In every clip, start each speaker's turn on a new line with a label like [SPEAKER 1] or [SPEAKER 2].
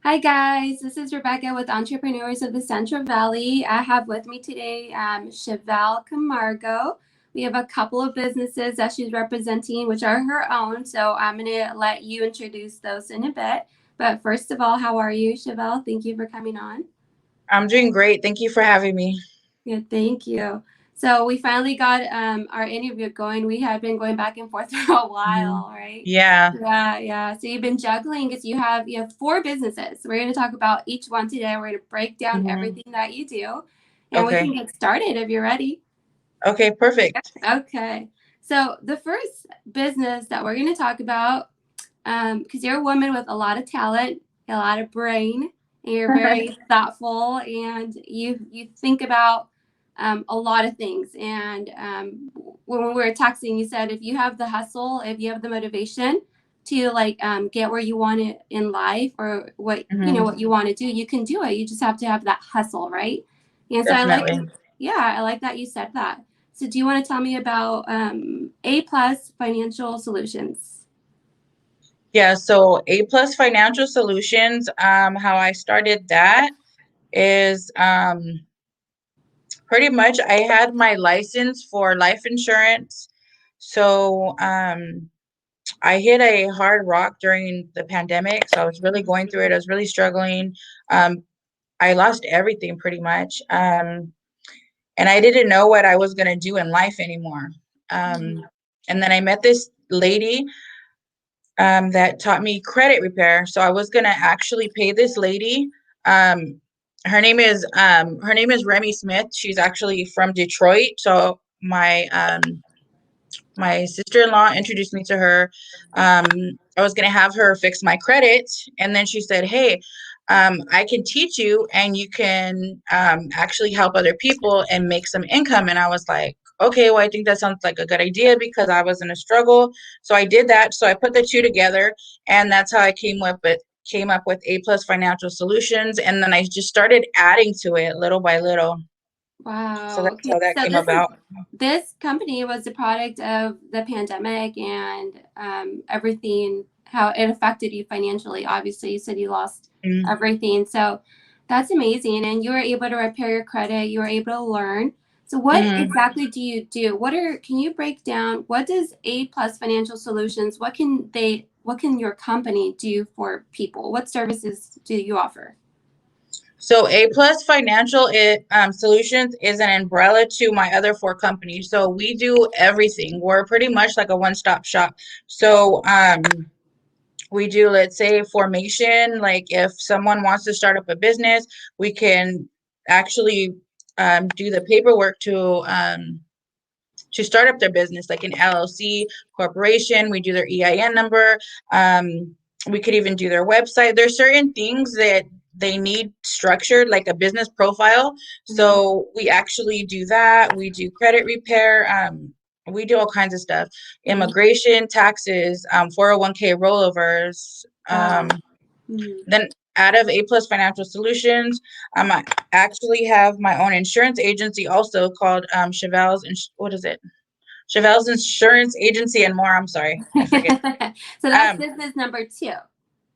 [SPEAKER 1] Hi guys, this is Rebecca with Entrepreneurs of the Central Valley. I have with me today Shavelle Camargo. We have a couple of businesses that she's representing, which are her own. So I'm going to let you introduce those in a bit. But first of all, how are you, Shavelle? Thank you for coming on.
[SPEAKER 2] I'm doing great. Thank you for having me.
[SPEAKER 1] Good, thank you. So we finally got our interview going. We had been going back and forth for a while, right?
[SPEAKER 2] Yeah.
[SPEAKER 1] Yeah. So you've been juggling because you have four businesses. We're going to talk about each one today. We're going to break down everything that you do, and we
[SPEAKER 2] Okay.
[SPEAKER 1] can get started if you're ready.
[SPEAKER 2] Okay, perfect.
[SPEAKER 1] Okay. So the first business that we're going to talk about, because you're a woman with a lot of talent, a lot of brain, and you're very thoughtful, and you think about a lot of things. And when we were texting, you said if you have the hustle, if you have the motivation to get where you want it in life, or what what you want to do, you can do it. You just have to have that hustle, right? And so
[SPEAKER 2] Definitely.
[SPEAKER 1] I like that you said that. So do you want to tell me about A Plus Financial Solutions?
[SPEAKER 2] Yeah, so A Plus Financial Solutions, how I started that is pretty much I had my license for life insurance. So I hit a hard rock during the pandemic. So I was really going through it. I was really struggling. Um, I lost everything pretty much. And I didn't know what I was going to do in life anymore. And then I met this lady that taught me credit repair. So I was going to actually pay this lady. Um, her name is Remy Smith. She's actually from Detroit. So my sister-in-law introduced me to her. I was going to have her fix my credit, and then she said, hey, I can teach you and you can actually help other people and make some income. And I was like, okay, well, I think that sounds like a good idea because I was in a struggle. So I did that. So I put the two together, and that's how I came up with A Plus Financial Solutions. And then I just started adding to it little by little. So
[SPEAKER 1] Wow.
[SPEAKER 2] that's
[SPEAKER 1] Okay.
[SPEAKER 2] how that
[SPEAKER 1] So
[SPEAKER 2] came about.
[SPEAKER 1] this company was a product of the pandemic and everything, how it affected you financially. Obviously, you said you lost
[SPEAKER 2] Mm-hmm.
[SPEAKER 1] everything. So that's amazing. And you were able to repair your credit. You were able to learn. So what
[SPEAKER 2] Mm-hmm.
[SPEAKER 1] exactly do you do? Can you break down what does A Plus Financial Solutions, what can your company do for people? What services do you offer?
[SPEAKER 2] So A Plus Financial Solutions is an umbrella to my other four companies. So we do everything. We're pretty much like a one-stop shop. So we do, let's say, formation. Like if someone wants to start up a business, we can actually do the paperwork to start up their business, like an LLC corporation. We do their EIN number. We could even do their website. There's certain things that they need structured, like a business profile. So we actually do that. We do credit repair. We do all kinds of stuff: immigration, taxes, 401k rollovers.
[SPEAKER 1] Wow. Mhm.
[SPEAKER 2] Then out of A Plus Financial Solutions, I actually have my own insurance agency also called what is it? Chevelle's Insurance Agency and More. I'm sorry, I forget.
[SPEAKER 1] So that's
[SPEAKER 2] Um,
[SPEAKER 1] business number two.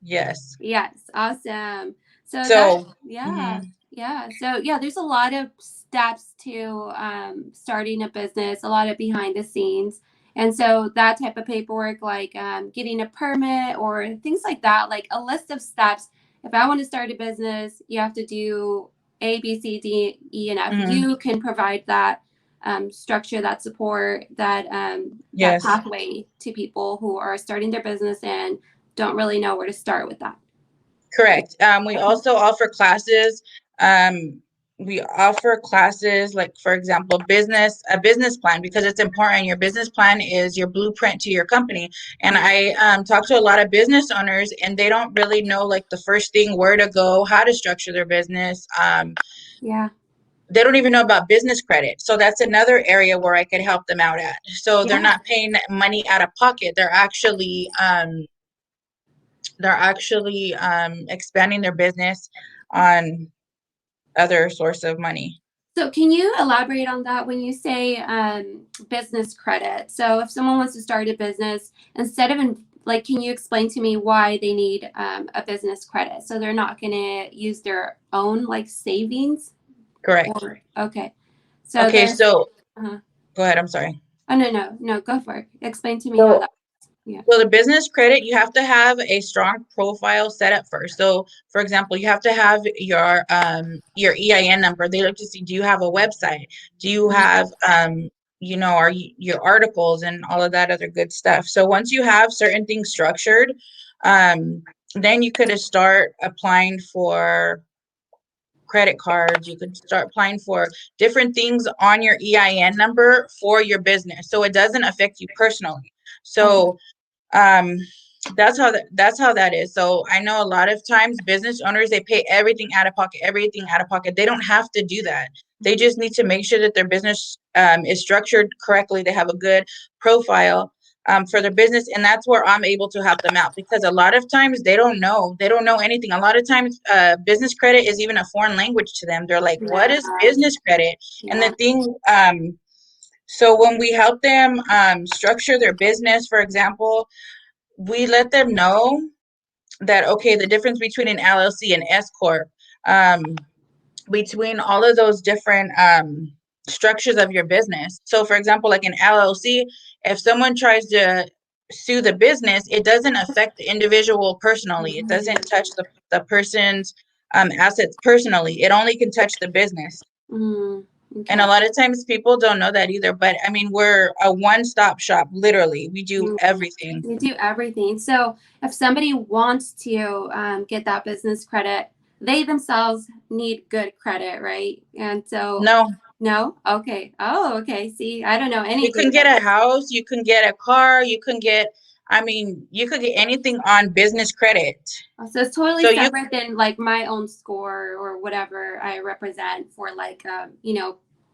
[SPEAKER 2] yes.
[SPEAKER 1] Yes, awesome. So
[SPEAKER 2] So,
[SPEAKER 1] yeah,
[SPEAKER 2] mhm,
[SPEAKER 1] yeah. So yeah, there's a lot of steps to starting a business, a lot of behind the scenes. And so that type of paperwork, like getting a permit or things like that, like a list of steps. If I want to start a business, you have to do A, B, C, D, E, and F.
[SPEAKER 2] mhm,
[SPEAKER 1] You can provide that structure, that support, that
[SPEAKER 2] yes,
[SPEAKER 1] pathway to people who are starting their business and don't really know where to start with that.
[SPEAKER 2] correct. We also offer classes. Um, we offer classes like, for example, a business plan, because it's important. Your business plan is your blueprint to your company. And I talk to a lot of business owners, and they don't really know like the first thing, where to go, how to structure their business.
[SPEAKER 1] Yeah.
[SPEAKER 2] They don't even know about business credit. So that's another area where I could help them out at. So they're
[SPEAKER 1] Yeah.
[SPEAKER 2] not paying money out of pocket. They're actually expanding their business on other source of money.
[SPEAKER 1] So can you elaborate on that when you say business credit? So if someone wants to start a business, instead of like, can you explain to me why they need a business credit? So they're not going to use their own like savings?
[SPEAKER 2] Correct.
[SPEAKER 1] Or, okay. So
[SPEAKER 2] Okay,
[SPEAKER 1] they're,
[SPEAKER 2] so
[SPEAKER 1] uh
[SPEAKER 2] go ahead. I'm sorry.
[SPEAKER 1] oh, no, go for it. Explain to me how
[SPEAKER 2] So
[SPEAKER 1] that, yeah.
[SPEAKER 2] So the business credit, you have to have a strong profile set up first. So for example, you have to have your EIN number. They look to see, do you have a website? Do you have your articles and all of that other good stuff. So once you have certain things structured, then you could start applying for credit cards. You could start applying for different things on your EIN number for your business. So it doesn't affect you personally.
[SPEAKER 1] Okay.
[SPEAKER 2] So that's how that is. So I know a lot of times business owners, they pay everything out of pocket. They don't have to do that. They just need to make sure that their business is structured correctly. They have a good profile for their business, and that's where I'm able to help them out, because a lot of times they don't know anything. A lot of times business credit is even a foreign language to them. They're like, what
[SPEAKER 1] Yeah.
[SPEAKER 2] is business credit? And
[SPEAKER 1] Yeah.
[SPEAKER 2] the thing, so when we help them structure their business, for example, we let them know that, okay, the difference between an LLC and S Corp, between all of those different structures of your business. So for example, like an LLC, if someone tries to sue the business, it doesn't affect the individual personally. It doesn't touch the person's assets personally. It only can touch the business.
[SPEAKER 1] Mm,
[SPEAKER 2] And
[SPEAKER 1] okay.
[SPEAKER 2] a lot of times people don't know that either. But I mean, we're a one-stop shop, literally. We do
[SPEAKER 1] Mm,
[SPEAKER 2] everything.
[SPEAKER 1] you do everything. So if somebody wants to get that business credit, they themselves need good credit, right? And so,
[SPEAKER 2] No,
[SPEAKER 1] no? Okay. Oh, okay. See, I don't know
[SPEAKER 2] you
[SPEAKER 1] anything
[SPEAKER 2] can get
[SPEAKER 1] about
[SPEAKER 2] a
[SPEAKER 1] this.
[SPEAKER 2] house, you can get a car, I mean, you could get anything on business credit.
[SPEAKER 1] So it's totally
[SPEAKER 2] So you,
[SPEAKER 1] separate than like my own score or whatever I represent for like,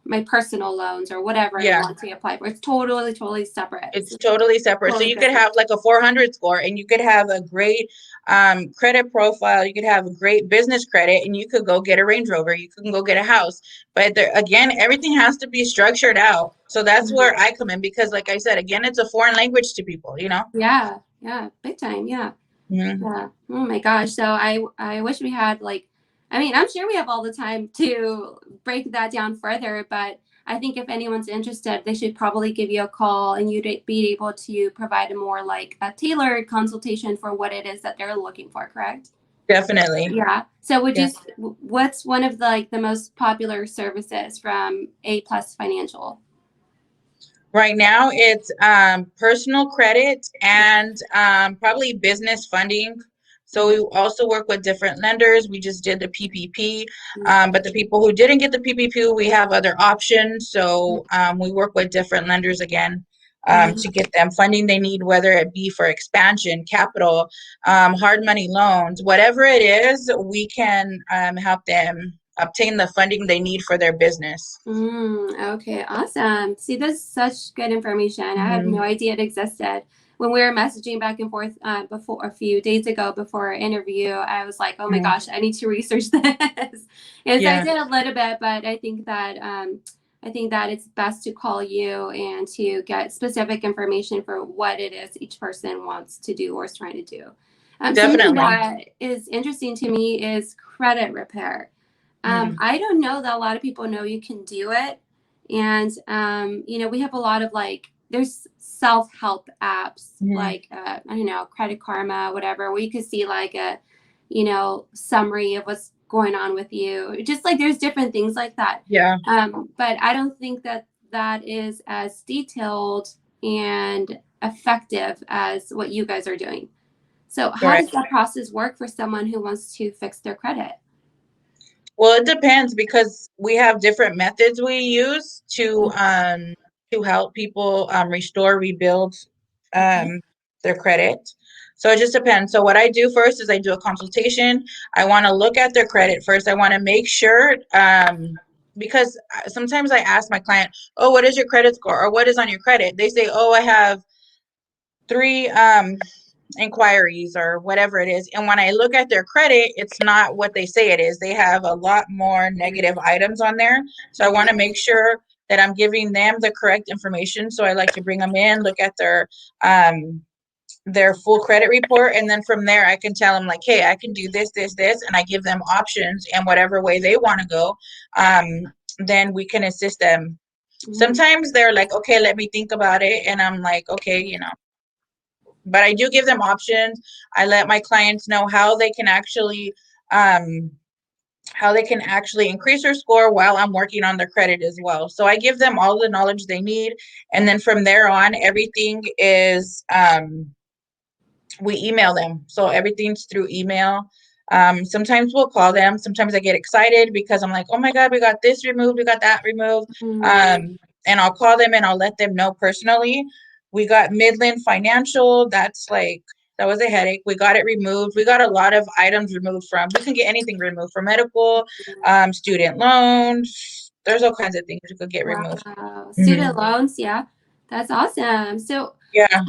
[SPEAKER 1] my personal loans or whatever I
[SPEAKER 2] yeah,
[SPEAKER 1] want to apply for. It's totally, totally separate.
[SPEAKER 2] it's totally separate. So
[SPEAKER 1] Totally
[SPEAKER 2] you could
[SPEAKER 1] different.
[SPEAKER 2] have like a 400 score, and you could have a great credit profile. You could have a great business credit, and you could go get a Range Rover. You can go get a house. But there, again, everything has to be structured out. So that's
[SPEAKER 1] Mhm.
[SPEAKER 2] where I come in, because like I said, again, it's a foreign language to people, you know?
[SPEAKER 1] Yeah. Yeah. Big time. Yeah.
[SPEAKER 2] Mhm.
[SPEAKER 1] Yeah. Oh my gosh. So I wish we had like, I mean, I'm sure we have all the time to break that down further, but I think if anyone's interested, they should probably give you a call and you'd be able to provide a more like a tailored consultation for what it is that they're looking for, correct?
[SPEAKER 2] Definitely.
[SPEAKER 1] Yeah. So would you,
[SPEAKER 2] Yeah.
[SPEAKER 1] what's one of the like the most popular services from A Plus Financial?
[SPEAKER 2] Right now, it's personal credit and probably business funding. So we also work with different lenders. We just did the PPP, but the people who didn't get the PPP, we have other options. So we work with different lenders again to get them funding they need, whether it be for expansion, capital, hard money loans, whatever it is, we can help them obtain the funding they need for their business.
[SPEAKER 1] Okay, awesome. See, this is such good information. I had no
[SPEAKER 2] Mhm.
[SPEAKER 1] idea it existed. When we were messaging back and forth before a few days ago before our interview, I was like, oh my
[SPEAKER 2] Mhm.
[SPEAKER 1] gosh, I need to research this. And so I
[SPEAKER 2] Yeah.
[SPEAKER 1] did a little bit, but I think that it's best to call you and to get specific information for what it is each person wants to do or is trying to do. Something
[SPEAKER 2] Definitely.
[SPEAKER 1] that is interesting to me is credit repair.
[SPEAKER 2] Mm.
[SPEAKER 1] I don't know that a lot of people know you can do it. And, we have a lot of like, there's self help apps
[SPEAKER 2] Mhm.
[SPEAKER 1] like, I don't know, Credit Karma, whatever, where you could see like a, summary of what's going on with you. Just like there's different things like that.
[SPEAKER 2] Yeah.
[SPEAKER 1] But I don't think that that is as detailed and effective as what you guys are doing. So, how does
[SPEAKER 2] Correct.
[SPEAKER 1] that process work for someone who wants to fix their credit?
[SPEAKER 2] Well, it depends, because we have different methods we use to help people restore, rebuild
[SPEAKER 1] Okay.
[SPEAKER 2] um their credit. So it just depends. So what I do first is I do a consultation. I want to look at their credit first. I want to make sure because sometimes I ask my client, "Oh, what is your credit score?" or "What is on your credit?" They say, "Oh, I have three inquiries," or whatever it is. And when I look at their credit, it's not what they say it is. They have a lot more negative items on there. So I want to make sure that I'm giving them the correct information. So I like to bring them in, look at their full credit report, and then from there I can tell them like, hey, I can do this, this, this, and I give them options in whatever way they want to go. Then we can assist them. Sometimes they're like, okay, let me think about it, and I'm like, okay, but I do give them options. I let my clients know um how they can actually increase their score while I'm working on their credit as well. So I give them all the knowledge they need, and then from there on, everything is we email them. So everything's through email. Sometimes we'll call them. Sometimes I get excited because I'm like, oh my God, we got this removed, we got that removed. And I'll call them and I'll let them know personally. We got Midland Financial. That was a headache. We got it removed. We got a lot of items removed we can get anything removed from medical, student loans. There's all kinds of things you could get removed.
[SPEAKER 1] Wow. Student loans, yeah. That's awesome. So
[SPEAKER 2] yeah.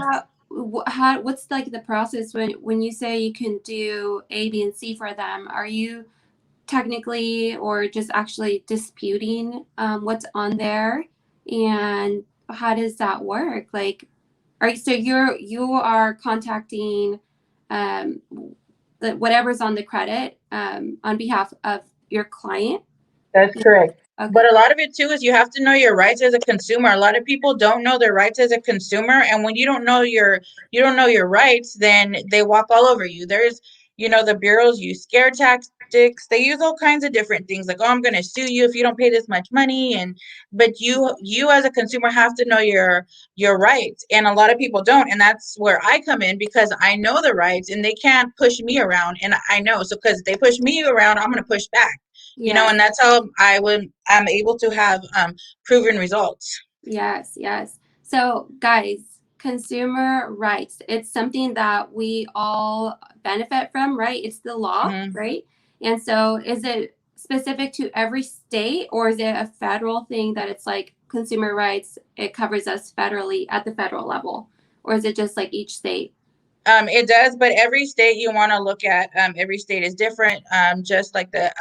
[SPEAKER 1] What's like the process when you say you can do A, B, and C for them? Are you technically or just actually disputing what's on there, and how does that work? Like, you are contacting whatever's on the credit on behalf of your client?
[SPEAKER 2] That's correct.
[SPEAKER 1] Okay.
[SPEAKER 2] But a lot of it too is you have to know your rights as a consumer. A lot of people don't know their rights as a consumer, and when you don't know your rights, then they walk all over you. There's, the bureaus use scare tactics. They use all kinds of different things like, oh, I'm going to sue you if you don't pay this much money, but you as a consumer have to know your rights, and a lot of people don't, and that's where I come in because I know the rights and they can't push me around, and I know, so because they push me around, I'm going to push back. And that's how I'm able to have proven results.
[SPEAKER 1] Yes. So guys, consumer rights, it's something that we all benefit from, right? It's the law, right? And so is it specific to every state, or is it a federal thing that it's like consumer rights, it covers us federally at the federal level, or is it just like each state?
[SPEAKER 2] It does, but every state you want to look at, every state is different. Just like the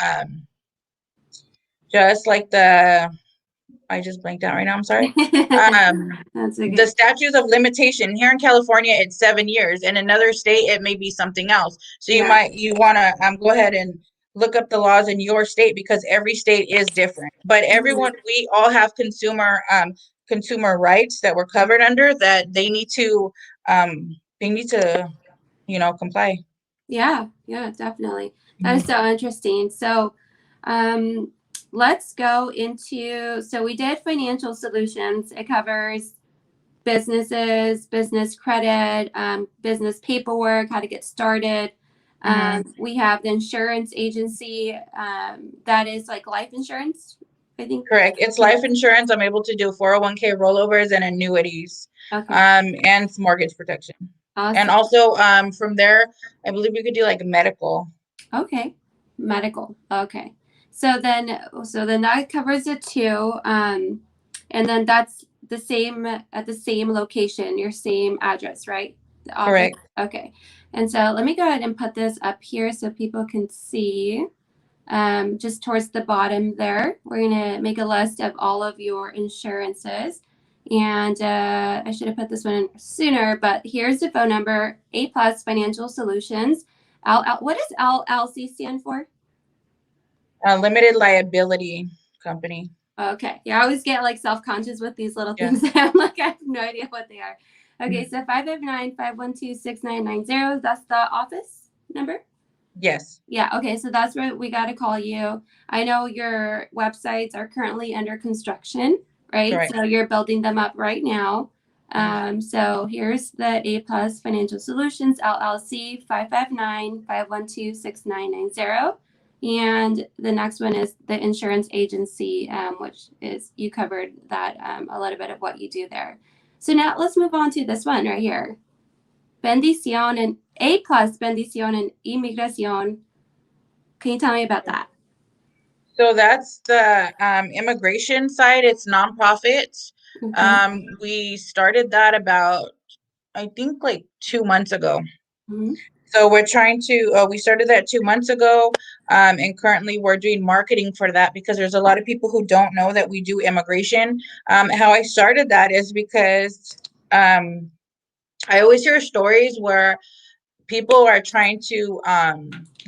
[SPEAKER 2] I just blanked out right now. I'm sorry.
[SPEAKER 1] That's okay.
[SPEAKER 2] The statutes of limitation here in California, it's 7 years. In another state, it may be something else. So you want to go ahead and look up the laws in your state because every state is different. But we all have consumer rights that we're covered under that they need to comply.
[SPEAKER 1] Yeah, definitely. That is so interesting. So, let's go into, so we did financial solutions. It covers businesses, business credit, business paperwork, how to get started. We have the insurance agency, that is like life insurance, I think.
[SPEAKER 2] Correct. It's life insurance. I'm able to do 401k rollovers and annuities, and mortgage protection. Awesome. And also, from there, I believe you could do like medical.
[SPEAKER 1] Okay, medical. Okay, so then that covers it too. And then that's the same at the same location, your same address, right?
[SPEAKER 2] Correct.
[SPEAKER 1] Okay, and so let me go ahead and put this up here so people can see. Just towards the bottom there, we're gonna make a list of all of your insurances. And I should have put this one in sooner, but here's the phone number: A+ Financial Solutions. What does LLC stand for?
[SPEAKER 2] Limited liability company.
[SPEAKER 1] Okay. Yeah, I always get like self-conscious with these little things. I'm like, I have no idea what they are. Okay, so 559-512-6990. That's the office number?
[SPEAKER 2] Yes.
[SPEAKER 1] Yeah, okay, so that's where we got to call you. I know your websites are currently under construction, right?
[SPEAKER 2] Correct.
[SPEAKER 1] So you're building them up right now. So here's the A+ Financial Solutions LLC, 559-512-6990. And the next one is the insurance agency, which is, you covered that, a little bit of what you do there. So now let's move on to this one right here. Bendición and A+, Bendición En Inmigración. Can you tell me about that?
[SPEAKER 2] So that's the immigration side. It's nonprofit.
[SPEAKER 1] Okay.
[SPEAKER 2] We started that about, I think, like 2 months ago. So we're trying to, we started that 2 months ago, and currently we're doing marketing for that because there's a lot of people who don't know that we do immigration. How I started that is because I always hear stories where people are trying to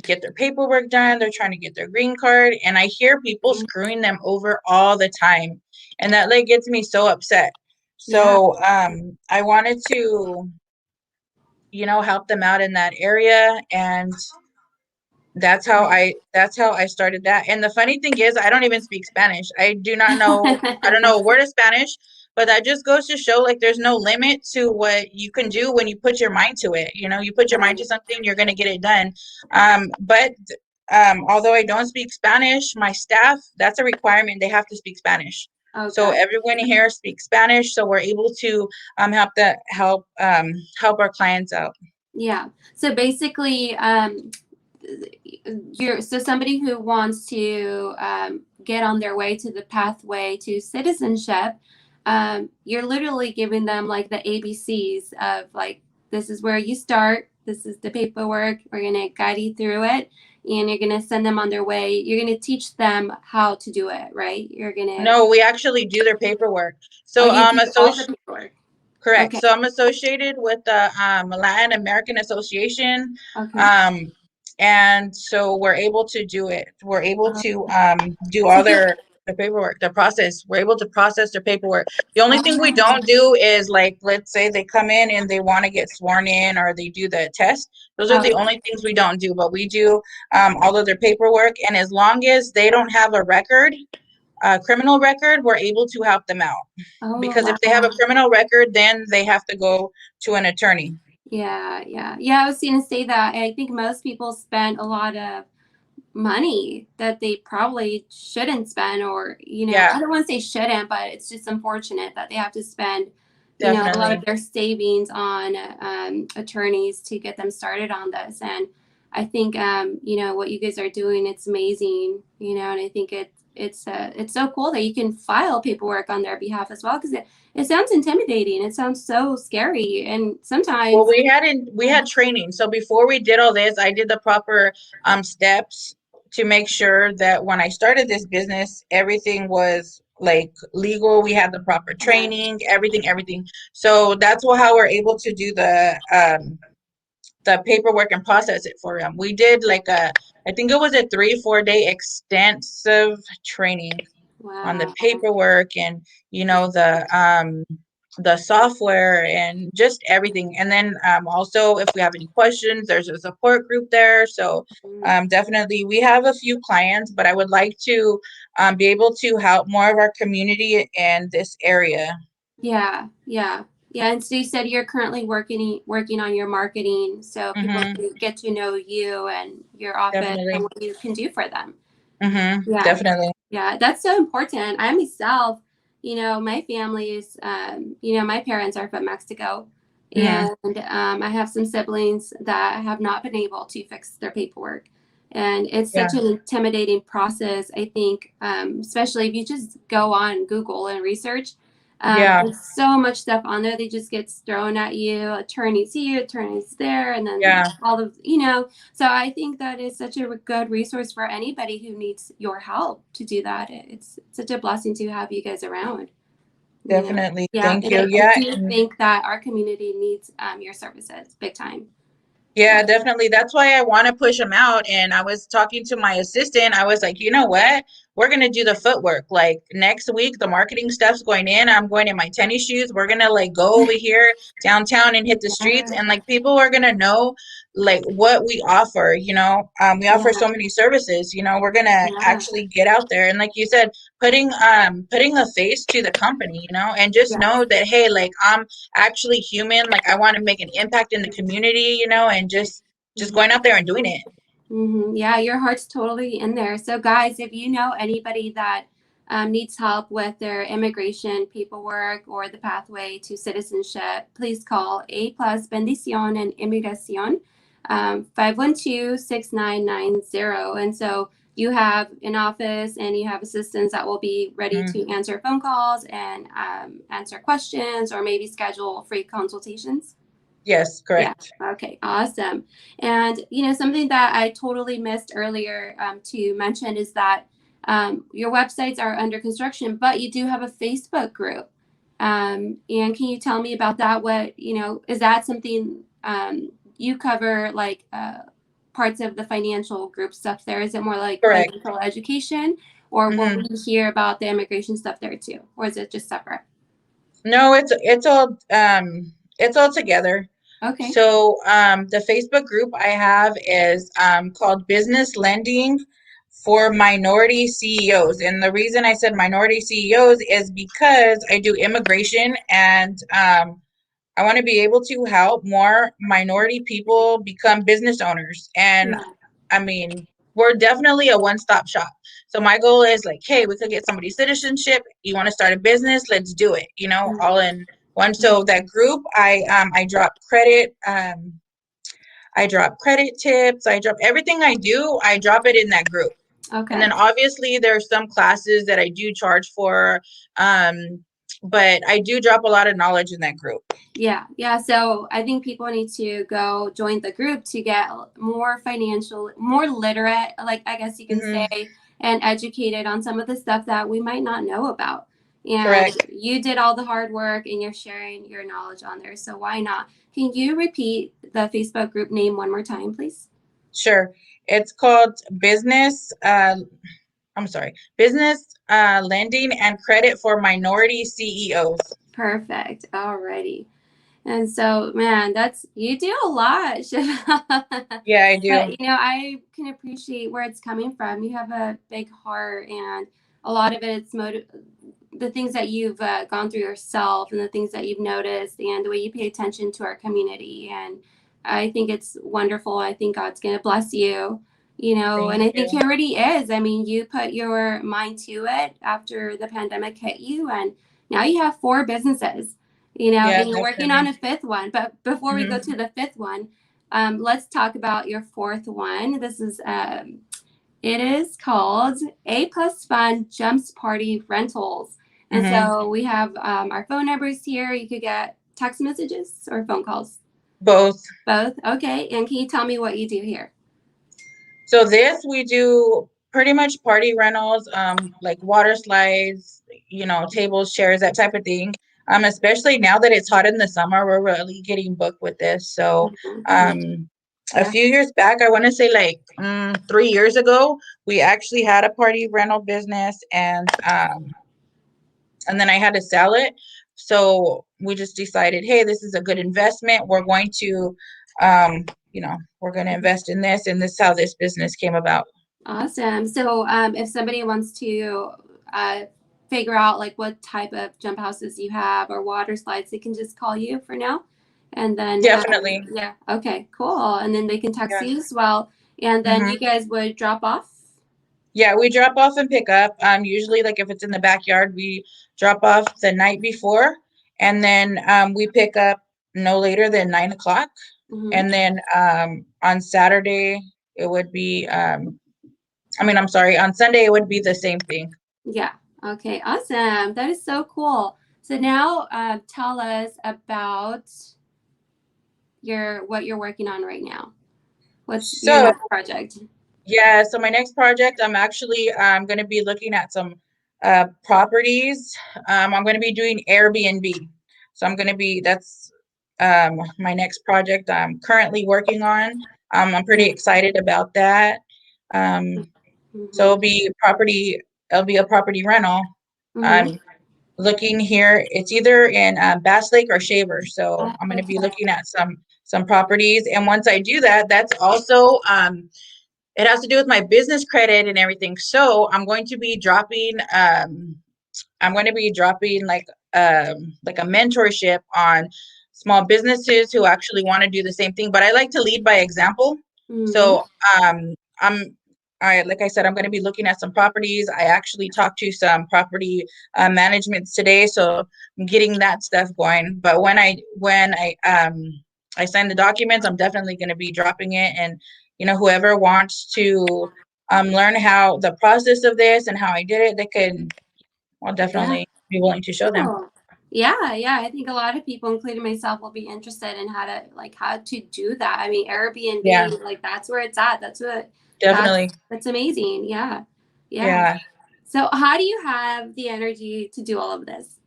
[SPEAKER 2] get their paperwork done. They're trying to get their green card. And I hear people screwing them over all the time. And that like gets me so upset.
[SPEAKER 1] Yeah.
[SPEAKER 2] So I wanted to, help them out in that area. And that's how I started that. And the funny thing is, I don't even speak Spanish. I don't know a word of Spanish, but that just goes to show like there's no limit to what you can do when you put your mind to it. You put your mind to something, you're gonna get it done. But although I don't speak Spanish, my staff, that's a requirement. They have to speak Spanish. So
[SPEAKER 1] Okay.
[SPEAKER 2] everyone here speaks Spanish, so we're able to help our clients out.
[SPEAKER 1] Yeah. So basically, so somebody who wants to get on their way to the pathway to citizenship, you're literally giving them like the ABCs of like, this is where you start, this is the paperwork, we're going to guide you through it, and you're going to send them on their way. You're going to teach them how to do it, right? You're going to.
[SPEAKER 2] No, we actually do their paperwork.
[SPEAKER 1] Oh,
[SPEAKER 2] So
[SPEAKER 1] you do all the paperwork.
[SPEAKER 2] correct.
[SPEAKER 1] Okay.
[SPEAKER 2] So I'm associated with the Latin American Association.
[SPEAKER 1] Okay.
[SPEAKER 2] And so we're able to do it. We're able to do
[SPEAKER 1] So
[SPEAKER 2] all their paperwork, their process. We're able to process their paperwork. The only thing we don't do is like, let's say they come in and they want to get sworn in or they do the test. Those are the only things we don't do, but we do all of their paperwork. And as long as they don't have a record, criminal record, we're able to help them out. Because if they have a
[SPEAKER 1] wow.
[SPEAKER 2] criminal record, then they have to go to an attorney.
[SPEAKER 1] Yeah. I was going to say that. I think most people spend a lot of money that they probably shouldn't spend, or
[SPEAKER 2] Yeah,
[SPEAKER 1] I don't want to say shouldn't, but it's just unfortunate that they have to spend a lot of
[SPEAKER 2] definitely.
[SPEAKER 1] their savings on attorneys to get them started on this. And I think what you guys are doing, it's amazing, and I think it's so cool that you can file paperwork on their behalf as well, because it sounds intimidating, it sounds so scary, and
[SPEAKER 2] Well,
[SPEAKER 1] sometimes.
[SPEAKER 2] we had training. So before we did all this, I did the proper steps to make sure that when I started this business, everything was like legal. We had the proper training, everything. So that's how we're able to do the paperwork and process it for them. We did like I think it was a 3-4 day extensive training on the
[SPEAKER 1] Wow.
[SPEAKER 2] paperwork and the software and just everything. And then also if we have any questions, there's a support group there. So definitely we have a few clients, but I would like to be able to help more of our community in this area.
[SPEAKER 1] Yeah. And so you said you're currently working on your marketing, so people
[SPEAKER 2] Mm-hmm.
[SPEAKER 1] can get to know you and your office and
[SPEAKER 2] Definitely.
[SPEAKER 1] what you can do for them.
[SPEAKER 2] Mm-hmm.
[SPEAKER 1] Yeah.
[SPEAKER 2] Definitely.
[SPEAKER 1] Yeah, that's so important. I myself, my family is, my parents are from Mexico,
[SPEAKER 2] Mm-hmm.
[SPEAKER 1] and I have some siblings that have not been able to fix their paperwork. And it's
[SPEAKER 2] Yeah.
[SPEAKER 1] such an intimidating process, I think, especially if you just go on Google and research.
[SPEAKER 2] Yeah.
[SPEAKER 1] There's so much stuff on there. They just gets thrown at you, attorneys here, attorneys there, and then
[SPEAKER 2] Yeah.
[SPEAKER 1] all of, so I think that is such a good resource for anybody who needs your help to do that. It's such a blessing to have you guys around.
[SPEAKER 2] Definitely.
[SPEAKER 1] Yeah,
[SPEAKER 2] Thank
[SPEAKER 1] and
[SPEAKER 2] you.
[SPEAKER 1] I
[SPEAKER 2] Yeah.
[SPEAKER 1] do think that our community needs your services big time.
[SPEAKER 2] Yeah, definitely. That's why I want to push them out. And I was talking to my assistant. I was like, you know what? We're going to do the footwork. Like next week, the marketing stuff's going in. I'm going in my tennis shoes. We're going to like go over here downtown and hit the streets. And like people are going to know like what we offer, we offer so many services, we're going to
[SPEAKER 1] Yeah,
[SPEAKER 2] actually get out there. And like you said, putting a face to the company, and just
[SPEAKER 1] yeah.
[SPEAKER 2] know that, hey, like I'm actually human. Like I want to make an impact in the community, and just going out there and doing it.
[SPEAKER 1] Yeah, your heart's totally in there. So, guys, if you know anybody that needs help with their immigration paperwork or the pathway to citizenship, please call A plus Bendición En Inmigración, 512-6990. And so you have an office and you have assistants that will be ready
[SPEAKER 2] Mhm.
[SPEAKER 1] to answer phone calls and answer questions or maybe schedule free consultations.
[SPEAKER 2] Yes,
[SPEAKER 1] Yeah.
[SPEAKER 2] correct.
[SPEAKER 1] Okay. Awesome. And something that I totally missed earlier to mention is that your websites are under construction, but you do have a Facebook group. And can you tell me about that? What, is that something you cover, like parts of the financial group stuff there? Is it more like
[SPEAKER 2] Correct.
[SPEAKER 1] financial education, or will we hear about the immigration stuff there too? Or is it just separate?
[SPEAKER 2] No, it's all together.
[SPEAKER 1] Okay.
[SPEAKER 2] So the Facebook group I have is called Business Lending for Minority CEOs. And the reason I said minority CEOs is because I do immigration, and I want to be able to help more minority people become business owners. And
[SPEAKER 1] Yeah.
[SPEAKER 2] I mean, we're definitely a one-stop shop. So my goal is like, hey, we could get somebody citizenship. You want to start a business? Let's do it. All in one. So that group, I drop credit. I drop credit tips. I drop everything I do. I drop it in that group.
[SPEAKER 1] Okay.
[SPEAKER 2] And then obviously there's some classes that I do charge for, but I do drop a lot of knowledge in that group.
[SPEAKER 1] Yeah. So I think people need to go join the group to get more more literate, like I guess you can say, and educated on some of the stuff that we might not know about. And
[SPEAKER 2] Correct.
[SPEAKER 1] you did all the hard work and you're sharing your knowledge on there. So why not? Can you repeat the Facebook group name one more time, please?
[SPEAKER 2] Sure. It's called Business Lending and Credit for Minority CEOs.
[SPEAKER 1] Perfect. Alrighty. And so, man, you do a lot, Shavelle.
[SPEAKER 2] Yeah, I do.
[SPEAKER 1] But, I can appreciate where it's coming from. You have a big heart, and a lot of it's the things that you've gone through yourself, and the things that you've noticed, and the way you pay attention to our community. And I think it's wonderful. I think God's going to bless you, and I think He already is. I mean, you put your mind to it after the pandemic hit you, and now you have 4 businesses. And you're working on a 5th one. But before we go to the 5th one, let's talk about your 4th one. This is, it is called A Plus Fun Jumps Party Rentals. And so we have our phone numbers here. You could get text messages or phone calls.
[SPEAKER 2] Both.
[SPEAKER 1] Okay. And can you tell me what you do here?
[SPEAKER 2] So we do pretty much party rentals, like water slides, tables, chairs, that type of thing. Especially now that it's hot in the summer, we're really getting booked with this. So, a few years back, I want to say like 3 years ago, we actually had a party rental business, and then I had to sell it. So we just decided, hey, this is a good investment. We're going to, we're going to invest in this, and this is how this business came about.
[SPEAKER 1] Awesome. So, if somebody wants to figure out like what type of jump houses you have or water slides, they can just call you for now. And then
[SPEAKER 2] definitely.
[SPEAKER 1] Yeah. Okay, cool. And then they can text you as well. And then you guys would drop off?
[SPEAKER 2] Yeah, we drop off and pick up. Usually like if it's in the backyard, we drop off the night before, and then we pick up no later than 9 o'clock. And then on Saturday it would be on Sunday it would be the same thing.
[SPEAKER 1] Yeah. Okay. Awesome. That is so cool. So now tell us about what you're working on right now. What's your next project?
[SPEAKER 2] Yeah. So my next project, I'm actually going to be looking at some properties. I'm going to be doing Airbnb. So that's my next project I'm currently working on. I'm pretty excited about that. So it'll be a property rental. I'm looking here. It's either in Bass Lake or Shaver. So I'm going to be looking at some properties. And once I do that, that's also it has to do with my business credit and everything. So I'm going to be dropping like a mentorship on small businesses who actually want to do the same thing. But I like to lead by example. So like I said, I'm going to be looking at some properties. I actually talked to some property managements today, so I'm getting that stuff going. But when I sign the documents, I'm definitely going to be dropping it. And whoever wants to learn how the process of this and how I did it, they could. I'll definitely be willing to show them.
[SPEAKER 1] Yeah. I think a lot of people, including myself, will be interested in how to do that. I mean, Airbnb, like that's where it's at. That's what.
[SPEAKER 2] Definitely.
[SPEAKER 1] That's amazing. Yeah. So how do you have the energy to do all of this?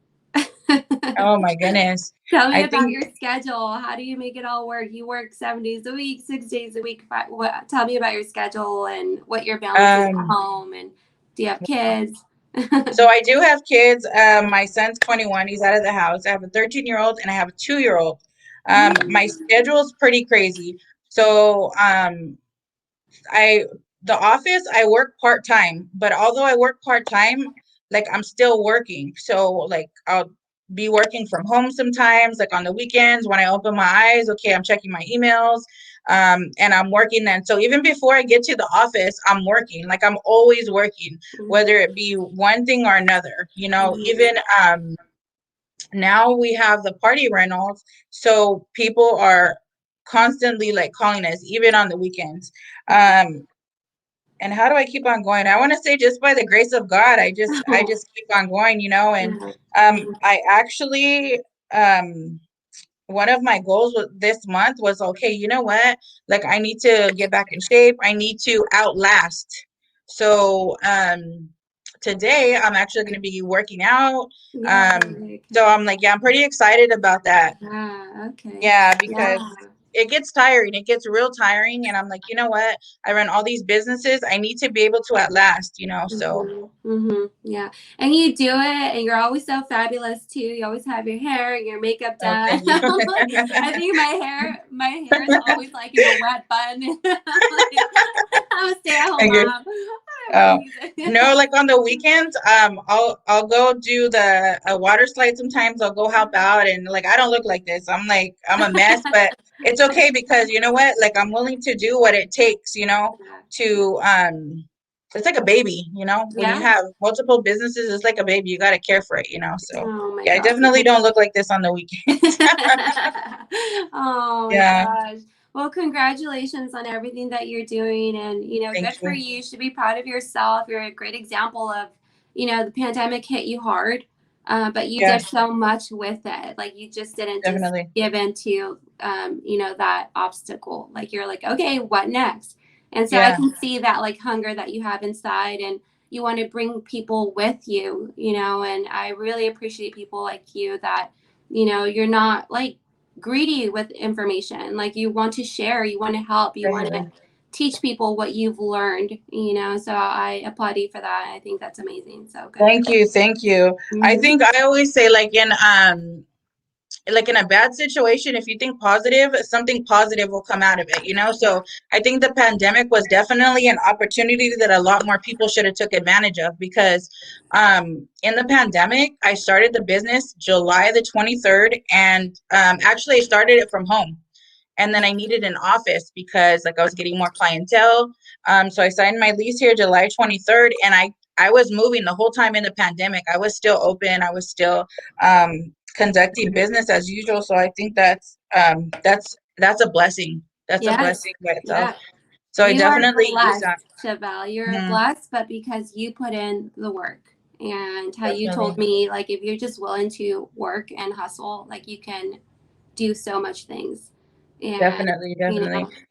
[SPEAKER 2] Oh my goodness.
[SPEAKER 1] Tell me
[SPEAKER 2] I
[SPEAKER 1] about
[SPEAKER 2] think
[SPEAKER 1] your schedule. How do you make it all work? You work 7 days a week, 6 days a week. Tell me about your schedule and what your balance is at home. And do you have kids?
[SPEAKER 2] so I do have kids. My son's 21. He's out of the house. I have a 13-year-old and I have a 2-year-old. My schedule's pretty crazy. So I the office I work part-time, but although I work part-time, like I'm still working. So like I'll be working from home sometimes, like on the weekends when I open my eyes, okay, I'm checking my emails, and I'm working then. So even before I get to the office, I'm working. Like I'm always working, whether it be one thing or another, even now we have the party rentals, so people are constantly like calling us even on the weekends. And how do I keep on going? I want to say just by the grace of God, I just keep on going, and I actually one of my goals this month was, okay, you know what? Like I need to get back in shape. I need to outlast. So today I'm actually going to be working out. So I'm like, yeah, I'm pretty excited about that.
[SPEAKER 1] Okay.
[SPEAKER 2] Yeah, because it gets tiring. It gets real tiring. And I'm like, you know what? I run all these businesses. I need to be able to outlast, so.
[SPEAKER 1] Yeah. And you do it, and you're always so fabulous too. You always have your hair and your makeup done.
[SPEAKER 2] Thank you.
[SPEAKER 1] I think my hair is always like in a wet bun. I'm a stay-at-home mom.
[SPEAKER 2] No, like on the weekends, I'll go do the water slide. Sometimes I'll go help out, and like I don't look like this. I'm a mess, but it's okay because you know what? Like I'm willing to do what it takes, to it's like a baby, when you have multiple businesses, it's like a baby. You got to care for it, so
[SPEAKER 1] Oh my
[SPEAKER 2] yeah, I
[SPEAKER 1] gosh.
[SPEAKER 2] definitely don't look like this on the weekends.
[SPEAKER 1] Oh my gosh. Well, congratulations on everything that you're doing, and
[SPEAKER 2] Thank
[SPEAKER 1] good for
[SPEAKER 2] you.
[SPEAKER 1] you. You should be proud of yourself. You're a great example of, the pandemic hit you hard, but you did so much with it. Like you just didn't just give in to, that obstacle. Like you're like, okay, what next? And so I can see that like hunger that you have inside, and you want to bring people with you, and I really appreciate people like you that, you're not like greedy with information. Like you want to share, you want to help, you want to teach people what you've learned, so I applaud you for that. I think that's amazing. So good.
[SPEAKER 2] Thank you. I think I always say like in a bad situation, if you think positive, something positive will come out of it, so I think the pandemic was definitely an opportunity that a lot more people should have took advantage of, because in the pandemic I started the business July the 23rd, and actually I started it from home, and then I needed an office because like I was getting more clientele, so I signed my lease here July 23rd, and I was moving the whole time in the pandemic. I was still open. I was still conducting business as usual. So I think that's a blessing. That's a blessing by itself. So I definitely use that.
[SPEAKER 1] Shavelle, you're blessed, but because you put in the work, and how you told me, like if you're just willing to work and hustle, like you can do so much things. And,
[SPEAKER 2] definitely.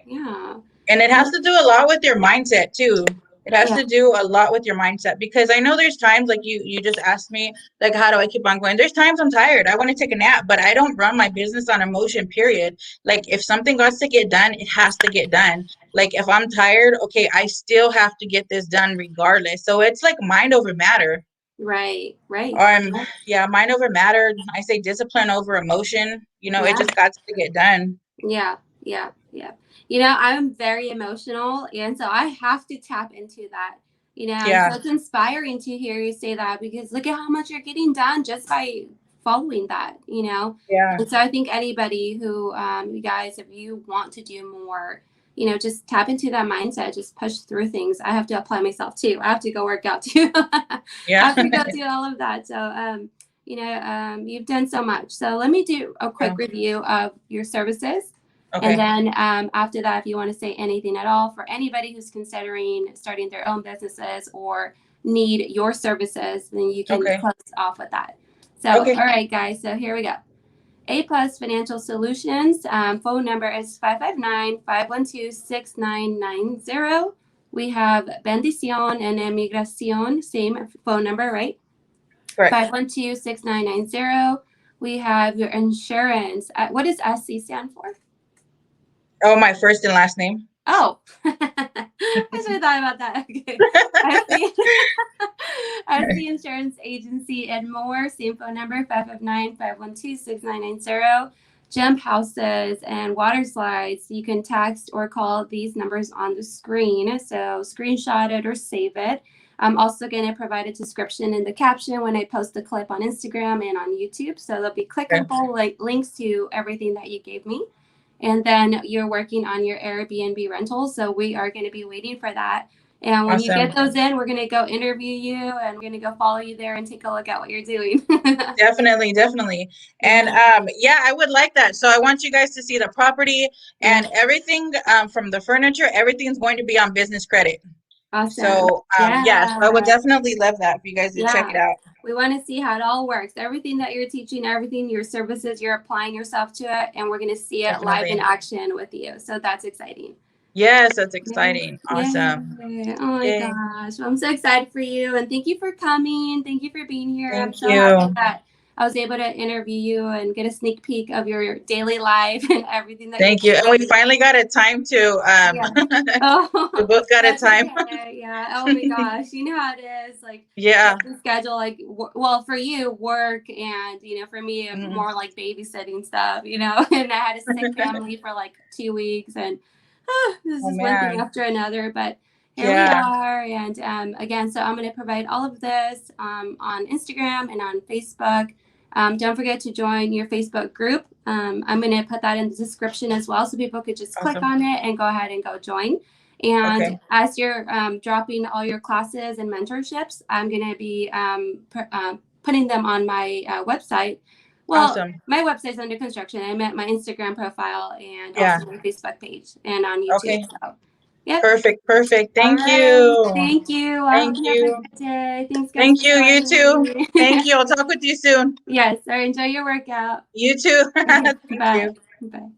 [SPEAKER 1] Yeah.
[SPEAKER 2] And it has to do a lot with your mindset too. It has to do a lot with your mindset, because I know there's times like you just asked me, like, how do I keep on going? There's times I'm tired. I want to take a nap, but I don't run my business on emotion, period. Like if something got to get done, it has to get done. Like if I'm tired, okay, I still have to get this done regardless. So it's like mind over matter.
[SPEAKER 1] Right.
[SPEAKER 2] Mind over matter. I say discipline over emotion. It just got to get done.
[SPEAKER 1] Yeah. I'm very emotional, and so I have to tap into that. So it's inspiring to hear you say that, because look at how much you're getting done just by following that. And so I think anybody who, you guys, if you want to do more, just tap into that mindset, just push through things. I have to apply myself too. I have to go work out too. I have to go do all of that. So, you've done so much. So let me do a quick review of your services. Okay. And then after that, if you want to say anything at all for anybody who's considering starting their own businesses or need your services, then you can close off with that. So, all right, guys. So here we go. A+ Financial Solutions. Phone number is 559-512-6990. We have Bendición En Inmigración. Same phone number, right? 512-6990. We have your insurance. What does SC stand for?
[SPEAKER 2] Oh, my first and last name.
[SPEAKER 1] Oh, I should have thought about that. Okay. SC Insurance Agency and more. Same phone number, 559-512-6990. Jump houses and water slides. You can text or call these numbers on the screen. So screenshot it or save it. I'm also going to provide a description in the caption when I post the clip on Instagram and on YouTube. So there'll be clickable links to everything that you gave me. And then you're working on your Airbnb rentals. So we are going to be waiting for that. And when you get those in, we're going to go interview you and we're going to go follow you there and take a look at what you're doing.
[SPEAKER 2] Definitely. And yeah, I would like that. So I want you guys to see the property and everything from the furniture. Everything's going to be on business credit.
[SPEAKER 1] Awesome.
[SPEAKER 2] So yeah, so I would definitely love that for you guys to check it out.
[SPEAKER 1] We want to see how it all works. Everything that you're teaching, everything, your services, you're applying yourself to it, and we're going to see it live in action with you. So that's exciting.
[SPEAKER 2] Yes, that's exciting. Awesome.
[SPEAKER 1] Yay. Oh my gosh. Well, I'm so excited for you, and thank you for coming. Thank you for being here.
[SPEAKER 2] Thank
[SPEAKER 1] I'm so happy that I was able to interview you and get a sneak peek of your daily life and everything that
[SPEAKER 2] Thank you. And we finally got a time to we both got a time.
[SPEAKER 1] Okay. Yeah. Oh my gosh. You know how it is. Like
[SPEAKER 2] the
[SPEAKER 1] schedule, like well, for you, work, and for me, more like babysitting stuff, and I had a sick family for like 2 weeks, and this is one thing after another, but here we are. And again, so I'm going to provide all of this on Instagram and on Facebook. Don't forget to join your Facebook group. I'm going to put that in the description as well, so people could just click on it and go ahead and go join. And as you're dropping all your classes and mentorships, I'm going to be putting them on my website. Well, my website's under construction. I meant my Instagram profile and also my Facebook page and on YouTube. So,
[SPEAKER 2] Perfect. Thank you.
[SPEAKER 1] Thank you.
[SPEAKER 2] Thank you.
[SPEAKER 1] Have a good day. Thanks, guys.
[SPEAKER 2] Thank you. You too. Thank you. I'll talk with you soon.
[SPEAKER 1] Yes. Or enjoy your workout.
[SPEAKER 2] You too.
[SPEAKER 1] Okay,
[SPEAKER 2] Thank you.
[SPEAKER 1] Bye.